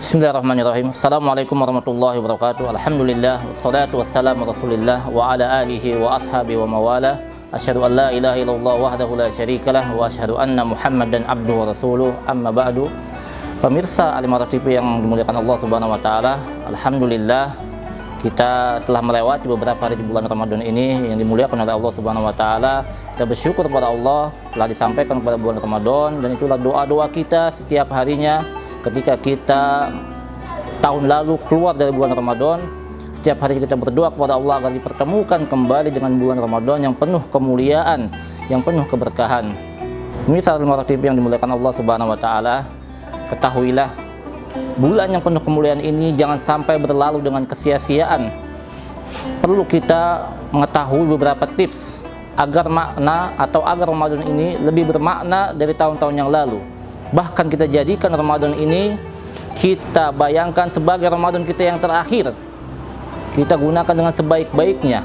Bismillahirrahmanirrahim. Assalamualaikum warahmatullahi wabarakatuh. Alhamdulillah, wassalatu wassalamu rasulillah wa ala alihi wa ashabi wa mawala. Asyhadu an la ilaha illallah wahdahu la syarikalah wa asyhadu anna Muhammadan abduhu wa rasuluh. Amma ba'du. Pemirsa Alimara TV yang dimuliakan Allah Subhanahu wa taala, alhamdulillah kita telah melewati beberapa hari di bulan Ramadan ini yang dimuliakan oleh Allah Subhanahu wa taala. Kita bersyukur kepada Allah telah disampaikan kepada bulan Ramadan, dan itulah doa-doa kita setiap harinya. Ketika kita tahun lalu keluar dari bulan Ramadan, setiap hari kita berdoa kepada Allah agar dipertemukan kembali dengan bulan Ramadan yang penuh kemuliaan, yang penuh keberkahan. Pemirsa Alimara TV yang dimuliakan Allah Subhanahu wa taala, ketahuilah bulan yang penuh kemuliaan ini jangan sampai berlalu dengan kesia-siaan. Perlu kita mengetahui beberapa tips agar makna atau agar Ramadan ini lebih bermakna dari tahun-tahun yang lalu. Bahkan kita jadikan Ramadan ini, kita bayangkan sebagai Ramadan kita yang terakhir. Kita gunakan dengan sebaik-baiknya.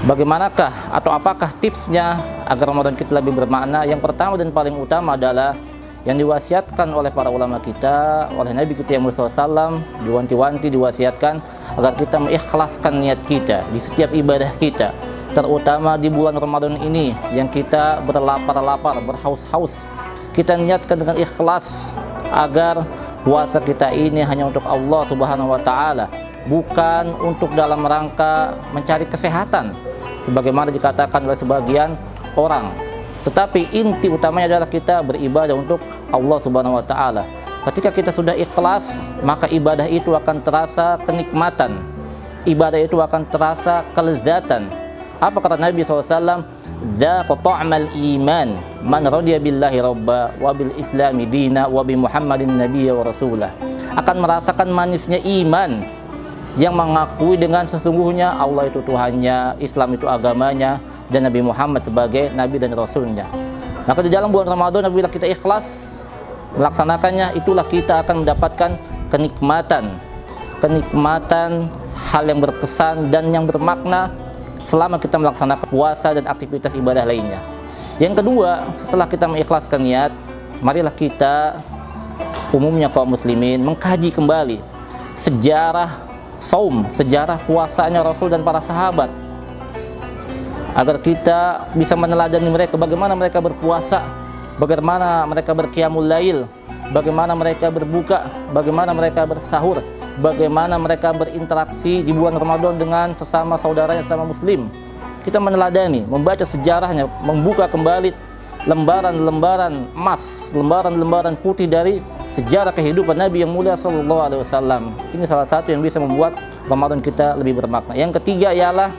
Bagaimanakah atau apakah tipsnya agar Ramadan kita lebih bermakna? Yang pertama dan paling utama adalah yang diwasiatkan oleh para ulama kita, oleh Nabi kita yang Muhammad SAW, diwanti-wanti, diwasiatkan agar kita mengikhlaskan niat kita di setiap ibadah kita, terutama di bulan Ramadan ini yang kita berlapar-lapar, berhaus-haus. Kita niatkan dengan ikhlas agar puasa kita ini hanya untuk Allah Subhanahu wa taala, bukan untuk dalam rangka mencari kesehatan sebagaimana dikatakan oleh sebagian orang. Tetapi inti utamanya adalah kita beribadah untuk Allah Subhanahu wa taala. Ketika kita sudah ikhlas, maka ibadah itu akan terasa kenikmatan. Ibadah itu akan terasa kelezatan. Apa kata Nabi SAW? Zaqa ta'mal iman man radiya billahi rabba wa bil islami dina wa bi Muhammadin nabiyya wa rasulah. Akan merasakan manisnya iman yang mengakui dengan sesungguhnya Allah itu Tuhannya, Islam itu agamanya, dan Nabi Muhammad sebagai Nabi dan Rasulnya. Maka di dalam bulan Ramadan apabila kita ikhlas melaksanakannya, itulah kita akan mendapatkan kenikmatan hal yang berkesan dan yang bermakna selama kita melaksanakan puasa dan aktivitas ibadah lainnya. Yang kedua, setelah kita mengikhlaskan niat, marilah kita, umumnya kaum muslimin, mengkaji kembali sejarah saum, sejarah puasanya Rasul dan para sahabat, agar kita bisa meneladani mereka, bagaimana mereka berpuasa, bagaimana mereka berqiyamul lail, bagaimana mereka berbuka, bagaimana mereka bersahur, bagaimana mereka berinteraksi di bulan Ramadan dengan sesama saudaranya, sesama muslim. Kita meneladani, membaca sejarahnya, membuka kembali lembaran-lembaran emas, lembaran-lembaran putih dari sejarah kehidupan Nabi yang mulia sallallahu alaihi wasallam. Ini salah satu yang bisa membuat Ramadan kita lebih bermakna. Yang ketiga ialah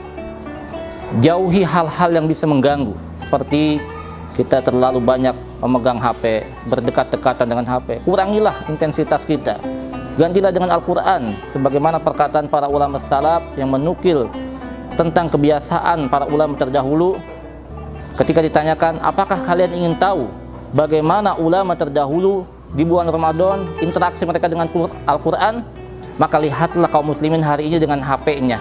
jauhi hal-hal yang bisa mengganggu, seperti kita terlalu banyak memegang HP, berdekat-dekatan dengan HP. Kurangilah intensitas kita. Gantilah dengan Al-Quran, sebagaimana perkataan para ulama salaf yang menukil tentang kebiasaan para ulama terdahulu. Ketika ditanyakan, apakah kalian ingin tahu bagaimana ulama terdahulu di bulan Ramadan interaksi mereka dengan Al-Quran? Maka lihatlah kaum muslimin hari ini dengan HP-nya.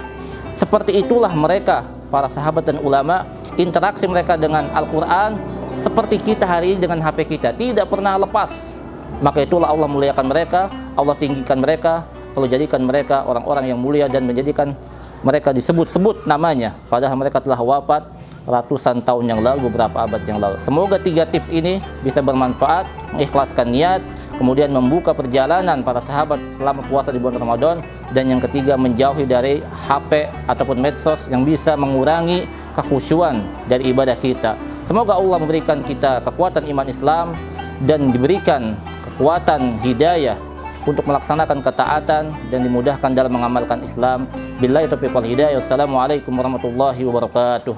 Seperti itulah mereka, para sahabat dan ulama, interaksi mereka dengan Al-Quran seperti kita hari ini dengan HP kita, tidak pernah lepas. Maka itulah Allah muliakan mereka, Allah tinggikan mereka, Allah jadikan mereka orang-orang yang mulia dan menjadikan mereka disebut-sebut namanya, padahal mereka telah wafat ratusan tahun yang lalu, beberapa abad yang lalu. Semoga 3 tips ini bisa bermanfaat, mengikhlaskan niat, kemudian membuka perjalanan para sahabat selama puasa di bulan Ramadan, dan yang ketiga menjauhi dari HP ataupun medsos yang bisa mengurangi kekhusyuan dari ibadah kita. Semoga Allah memberikan kita kekuatan iman Islam dan diberikan kekuatan hidayah untuk melaksanakan ketaatan dan dimudahkan dalam mengamalkan Islam. Billahi taufiq wal hidayah. Wassalamualaikum warahmatullahi wabarakatuh.